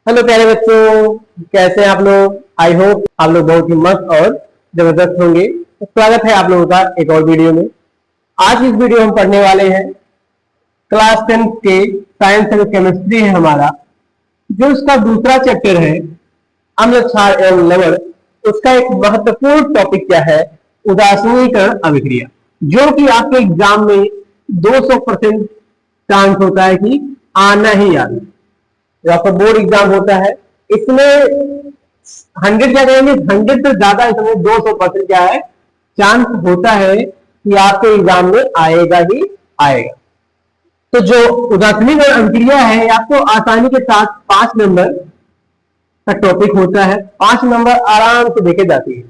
Hello प्यारे बच्चों, कैसे हैं आप लोग। आई होप आप लोग बहुत ही मस्त और जबरदस्त होंगे। तो स्वागत है आप लोगों का एक और वीडियो में। आज इस वीडियो में हम पढ़ने वाले हैं क्लास 10 के साइंस एंड केमिस्ट्री है हमारा, जो उसका दूसरा चैप्टर है अम्ल क्षार एवं लवण। उसका एक महत्वपूर्ण टॉपिक क्या है, उदासीनीकरण अभिक्रिया, जो कि आपके एग्जाम में 200% चांस होता है कि आना ही आना। जो आपका बोर्ड एग्जाम होता है इसमें 100 क्या कहेंगे, 100 से ज्यादा इसमें 200% क्या है चांस होता है कि आपके एग्जाम में आएगा ही आएगा। तो जो उदासीनीकरण अभिक्रिया है आपको आसानी के साथ 5 नंबर का टॉपिक होता है, 5 नंबर आराम से देखे जाती है।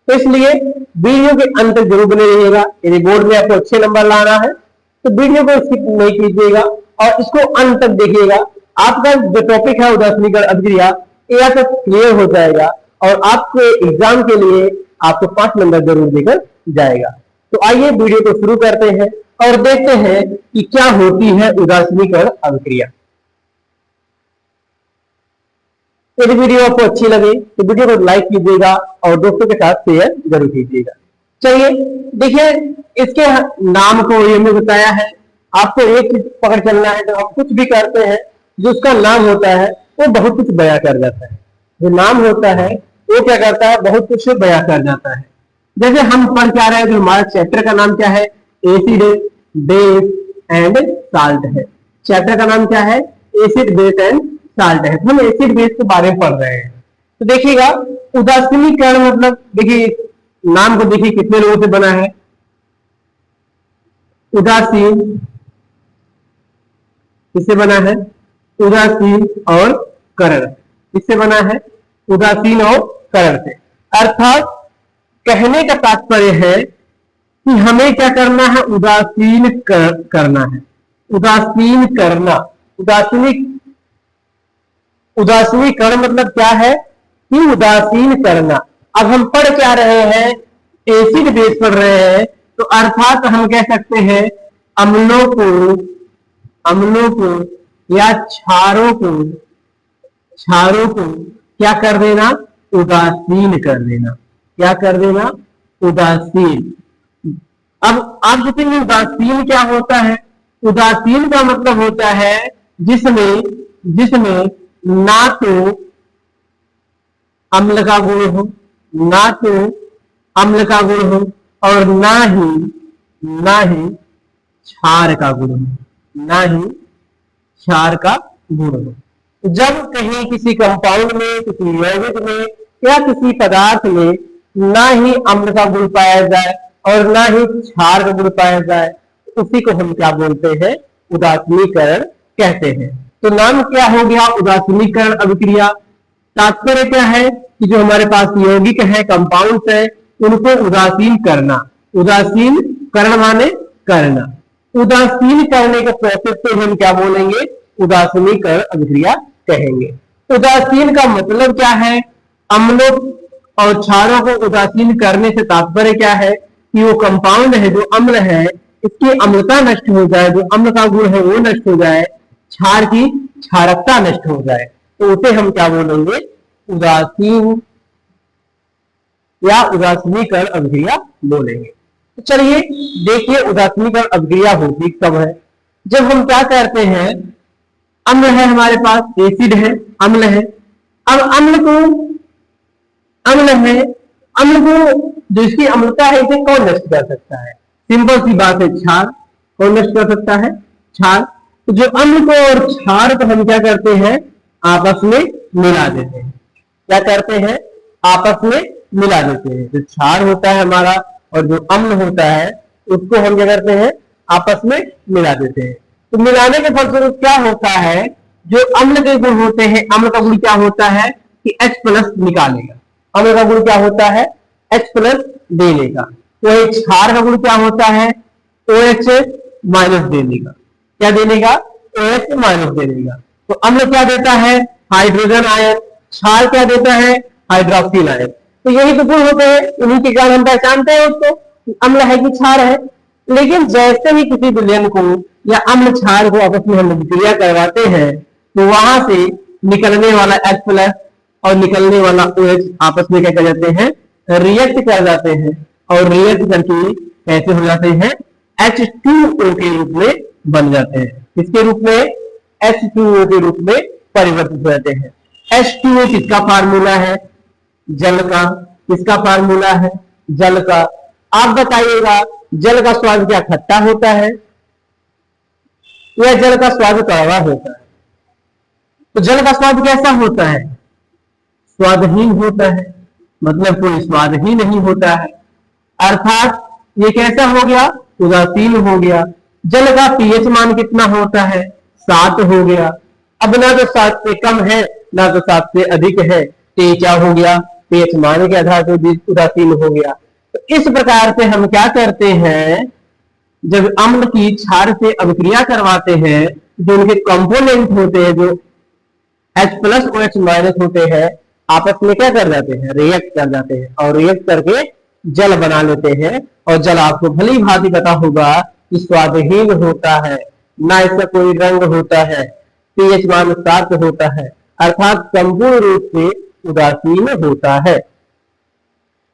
तो इसलिए वीडियो के अंत तक जरूर बने रहिएगा। यदि बोर्ड में आपको अच्छे नंबर लाना है तो वीडियो को स्किप नहीं कीजिएगा और इसको अंत तक देखिएगा। आपका जो टॉपिक है उदासीनीकरण अभिक्रिया ये आपका क्लियर हो जाएगा और आपके एग्जाम के लिए आपको 5 नंबर जरूर देकर जाएगा। तो आइए वीडियो को शुरू करते हैं और देखते हैं कि क्या होती है उदासीनीकरण अभिक्रिया। यदि वीडियो आपको अच्छी लगे तो वीडियो को लाइक कीजिएगा और दोस्तों के साथ शेयर जरूर कीजिएगा। चलिए देखिए, इसके नाम को ये मैंने बताया है। आपको एक चीज पकड़ चलना है, जब हम कुछ भी करते हैं जो उसका नाम होता है वो बहुत कुछ बयां कर जाता है। जो नाम होता है वो क्या करता है, बहुत कुछ बयां कर जाता है। जैसे हम पढ़ के आ रहे हैं, जो हमारा चैप्टर का नाम क्या है, एसिड बेस एंड साल्ट है। चैप्टर का नाम क्या है, एसिड बेस एंड साल्ट है। तो हम एसिड बेस के बारे में पढ़ रहे हैं। तो देखिएगा उदासीनीकरण मतलब, देखिए नाम को देखिए कितने लोगों से बना है। उदासीन किससे बना है, उदासीन और करण। किससे बना है, उदासीन और करण से। अर्थात कहने का तात्पर्य है कि हमें क्या करना है, उदासीन करना है। उदासीन करना, उदासीनीकरण मतलब क्या है कि उदासीन करना। अब हम पढ़ क्या रहे हैं, एसिड बेस पढ़ रहे हैं, तो अर्थात हम कह सकते हैं अम्लों को या क्षारों को क्या कर देना, उदासीन कर देना। क्या कर देना, उदासीन। अब आप देखेंगे उदासीन क्या होता है। उदासीन का मतलब होता है जिसमें ना तो अम्ल का गुण हो, और ना ही क्षार का गुण हो। जब कहीं किसी कंपाउंड में, किसी यौगिक में या किसी पदार्थ में ना ही अम्ल का गुण पाया जाए और ना ही क्षार का गुण पाया जाए, उसी को हम क्या बोलते हैं, उदासीनीकरण कहते हैं। तो नाम क्या हो गया, उदासीनीकरण अभिक्रिया। तात्पर्य क्या है कि जो हमारे पास यौगिक है, कंपाउंड्स है, उनको उदासीन करना। उदासीन करण माने करना। उदासीन करने के प्रोसेस को हम क्या बोलेंगे, उदासीनीकरण अभिक्रिया कहेंगे। उदासीन का मतलब क्या है, अम्लों और क्षारों को उदासीन करने से तात्पर्य क्या है कि वो कंपाउंड है, जो अम्ल है, इसकी अम्लता नष्ट हो जाए, जो अम्ल का गुण है वो नष्ट हो जाए, क्षार की क्षारकता नष्ट हो जाए, तो उसे हम क्या बोलेंगे, उदासीन या उदासीनीकरण अभिक्रिया बोलेंगे। तो चलिए देखिए उदासीनीकरण अभिक्रिया होती कब है। जब हम क्या करते हैं, अम्ल है हमारे पास, एसिड है, अम्ल है। अब अम्ल को जो इसकी अम्लता है इसे कौन नष्ट कर सकता है, सिंपल सी बात है, क्षार। कौन नष्ट कर सकता है, क्षार। तो जो अम्ल को और क्षार को हम क्या करते हैं, आपस में मिला देते हैं। क्या करते हैं, आपस में मिला देते हैं। जो क्षार होता है हमारा और जो अम्ल होता है उसको हम क्या करते हैं, आपस में मिला देते हैं। तो मिलाने के फलस्वरूप क्या होता है, जो अम्ल के गुण होते हैं, अम्ल का गुण क्या होता है कि H+ निकालेगा। अम्ल का गुण क्या होता है, H+ देने का। तो क्षार का गुण क्या होता है, OH- देने का। क्या देने का, OH- देने का। तो अम्ल क्या देता है, हाइड्रोजन आयन। क्षार क्या देता है, हाइड्रोक्सिल आयन। तो यही तो गुण होते हैं, इन्हीं के कारण हम पहचानते हैं उसको, अम्ल है कि क्षार है। लेकिन जैसे ही किसी विलयन को या अम्ल क्षार को आपस में हम अभिक्रिया करवाते हैं तो वहां से निकलने वाला H प्लस और निकलने वाला OH आपस में क्या कर जाते हैं, रिएक्ट कर जाते हैं, और रिएक्ट करके कैसे हो जाते हैं, H2O के रूप में बन जाते हैं। किसके रूप में, H2O के रूप में परिवर्तित हो जाते हैं। H2O किसका फार्मूला है, जल का। किसका फार्मूला है, जल का। आप बताइएगा जल का स्वाद क्या खट्टा होता है या जल का स्वाद कड़वा होता है? तो जल का स्वाद कैसा होता है, स्वादहीन होता है, मतलब कोई स्वाद ही नहीं होता है। अर्थात ये कैसा हो गया, उदासीन हो गया। जल का पीएच मान कितना होता है, 7 हो गया। अब ना तो 7 से कम है ना तो 7 से अधिक है, तो ये क्या हो गया, पीएच मान के आधार पर उदासीन हो गया। तो इस प्रकार से हम क्या करते हैं, जब अम्ल की क्षार से अभिक्रिया करवाते हैं, जो उनके कंपोनेंट होते हैं, जो H प्लस OH माइनस होते हैं, आपस में क्या कर जाते हैं, रिएक्ट कर जाते हैं, और रिएक्ट करके जल बना लेते हैं। और जल आपको भली भांति पता होगा कि स्वादहीन होता है, ना इसका कोई रंग होता है, पीएच मान 7 होता है, अर्थात संपूर्ण रूप से उदासीन होता है।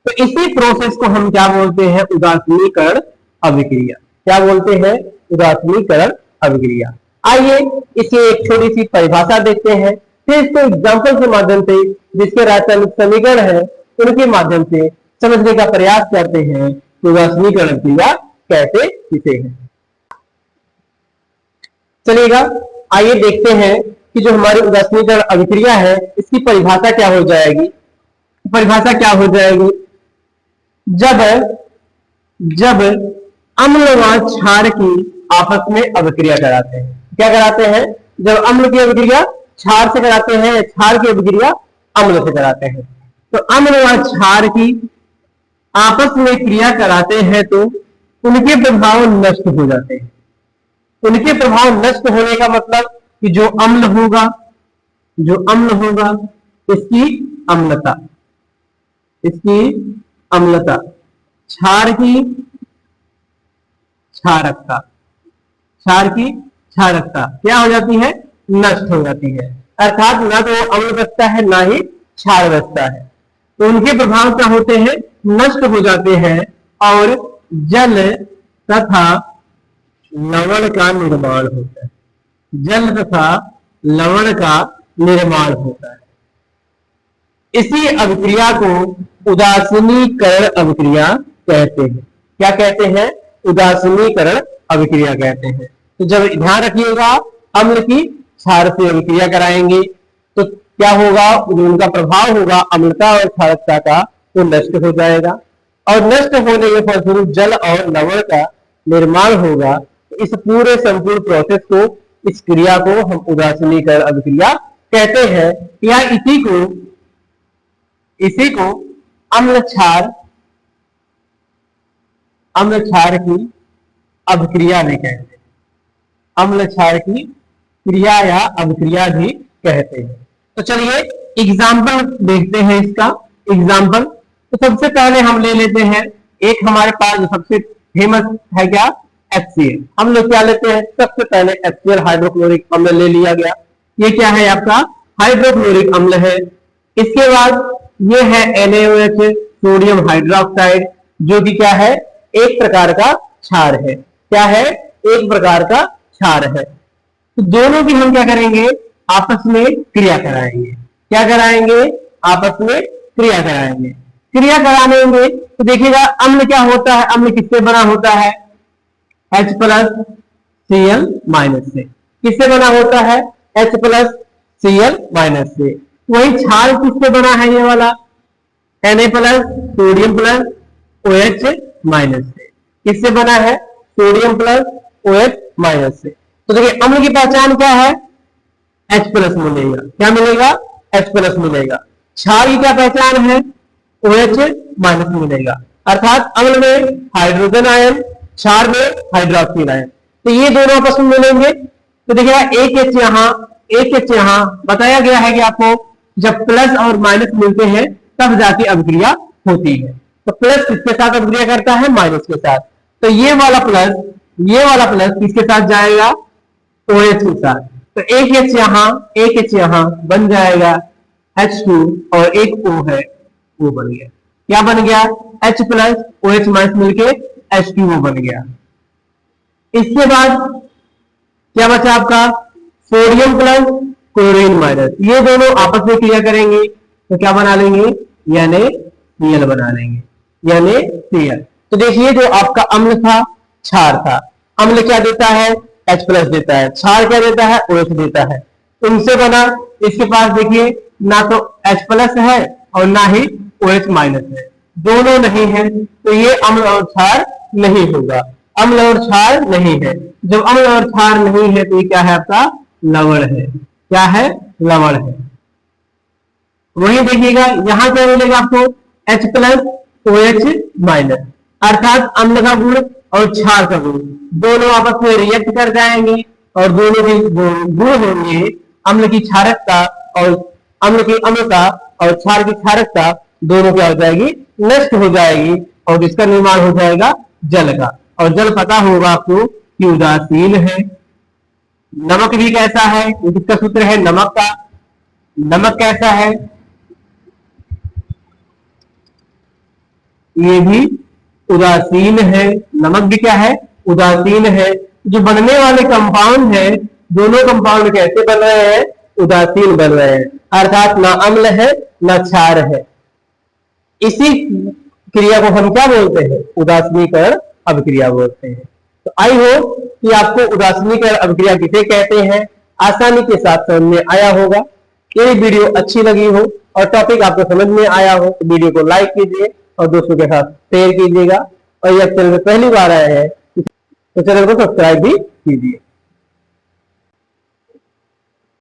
तो इसी प्रोसेस को हम क्या बोलते हैं, उदासीनीकरण अभिक्रिया। क्या बोलते हैं, उदासीनीकरण अभिक्रिया। आइए इसकी एक छोटी सी परिभाषा देखते हैं, फिर इसको एग्जाम्पल के माध्यम से, जिसके रासायनिक समीकरण है उनके माध्यम से समझने का प्रयास करते हैं कि उदासीनीकरण क्रिया कैसे किसे है। चलिएगा आइए देखते हैं कि जो हमारी उदासीनीकरण अभिक्रिया है इसकी परिभाषा क्या हो जाएगी। परिभाषा क्या हो जाएगी, जब अम्ल व क्षार की आपस में अभिक्रिया कराते हैं। क्या कराते हैं, जब अम्ल की अभिक्रिया क्षार से कराते हैं, क्षार की अभिक्रिया अम्ल से कराते हैं। तो अम्ल व क्षार की आपस में क्रिया कराते हैं तो उनके प्रभाव नष्ट हो जाते हैं। उनके प्रभाव नष्ट होने का मतलब कि जो अम्ल होगा इसकी अम्लता, क्षार की क्षारकता क्या हो जाती है, नष्ट हो जाती है। अर्थात ना तो अम्ल बचता है ना ही क्षार बचता है। तो उनके प्रभाव क्या होते हैं, नष्ट हो जाते हैं, और जल तथा लवण का निर्माण होता है। जल तथा लवण का निर्माण होता है। इसी अभिक्रिया को उदासीनीकरण अभिक्रिया कहते हैं। क्या कहते हैं, उदासीनीकरण अभिक्रिया कहते हैं। तो जब ध्यान रखिएगा, अम्ल की क्षार से अभिक्रिया कराएंगे तो क्या होगा, जो उनका प्रभाव होगा अम्लता और क्षारकता का, वो नष्ट हो जाएगा, और नष्ट होने के फलस्वरूप जल और लवण का निर्माण होगा। इस पूरे संपूर्ण प्रोसेस को, इस क्रिया को हम उदासीनीकरण अभिक्रिया कहते हैं, या इसी को अम्ल क्षार की अभिक्रिया भी कहते हैं। अम्ल क्षार की क्रिया या अभिक्रिया भी कहते हैं। तो चलिए एग्जाम्पल देखते हैं इसका। एग्जाम्पल तो सबसे पहले हम ले लेते हैं, एक हमारे पास जो सबसे फेमस है क्या, HCl। हम लोग क्या लेते हैं, सबसे पहले HCl हाइड्रोक्लोरिक अम्ल ले लिया गया। ये क्या है, आपका हाइड्रोक्लोरिक अम्ल है। इसके बाद ये है NaOH, सोडियम हाइड्रोक्साइड, जो कि क्या है, एक प्रकार का क्षार है। क्या है, एक प्रकार का क्षार है। तो दोनों की हम क्या करेंगे, आपस में क्रिया कराएंगे। क्या कराएंगे, आपस में क्रिया कराएंगे। क्रिया कराएंगे तो देखिएगा अम्ल क्या होता है, अम्ल किससे बना होता है, H प्लस Cl माइनस से। किससे बना होता है, H प्लस Cl माइनस से। वही क्षार किससे बना है, ये वाला Na plus sodium plus OH minus से। किससे बना है, सोडियम प्लस OH माइनस से। तो देखिए अम्ल की पहचान क्या है, H प्लस मिलेगा। क्या मिलेगा, H प्लस मिलेगा। क्षार की क्या पहचान है, OH माइनस मिलेगा। अर्थात अम्ल में हाइड्रोजन आयन, क्षार में हाइड्रोक्सिल आयन। तो ये दोनों आपस में मिलेंगे। तो देखिएगा एक H यहाँ, एक H यहाँ। बताया गया है कि आपको जब प्लस और माइनस मिलते हैं तब जाके अभिक्रिया होती है। तो प्लस किसके साथ अभिक्रिया करता है, माइनस के साथ। तो ये वाला प्लस किसके साथ जाएगा, OH के साथ। तो एक H यहाँ बन जाएगा H2 और एक O है, वो बन गया। क्या बन गया? H प्लस OH माइनस मिलके H2O बन गया। इसके बाद क्या बचा आपका? सोडियम प्लस क्लोरीन माइनस, ये दोनों आपस में क्रिया करेंगे तो क्या बना लेंगे? NaCl बना लेंगे, NaCl। तो देखिए जो आपका अम्ल था, क्षार था, अम्ल क्या देता है? H प्लस देता है, क्षार क्या देता है? OH देता है। इनसे बना, इसके पास देखिए ना तो H प्लस है और ना ही OH माइनस है, दोनों नहीं है, तो ये अम्ल और क्षार नहीं होगा, अम्ल और क्षार नहीं है। जब अम्ल और क्षार नहीं है तो ये क्या है? आपका लवण है। क्या है? लवण है। वही देखिएगा यहां क्या मिलेगा आपको? H प्लस OH माइनस, अर्थात अम्ल का गुण और क्षार का गुण दोनों आपस में रिएक्ट कर जाएंगे और दोनों के गुण होंगे, अम्ल की क्षारकता और अम्ल की अम्लता और क्षार की क्षारकता दोनों क्या हो जाएगी? नष्ट हो जाएगी और इसका निर्माण हो जाएगा जल का। और जल पता होगा आपको कि उदासीन है। नमक भी कैसा है? इसका सूत्र है नमक का। नमक कैसा है? ये भी उदासीन है। नमक भी क्या है? उदासीन है। जो बनने वाले कंपाउंड है, दोनों कंपाउंड कैसे बन रहे हैं? उदासीन बन रहे हैं, अर्थात ना अम्ल है ना क्षार है। इसी क्रिया को हम क्या बोलते हैं? उदासीनीकरण अभिक्रिया बोलते हैं। तो आई होप कि आपको उदासीनीकरण अभिक्रिया किसे कहते हैं आसानी के साथ समझ में आया होगा। यदि वीडियो अच्छी लगी हो और टॉपिक आपको समझ में आया हो तो वीडियो को लाइक कीजिए और दोस्तों के साथ शेयर कीजिएगा। और यह चैनल में पहली बार आए हैं तो चैनल को सब्सक्राइब भी कीजिए।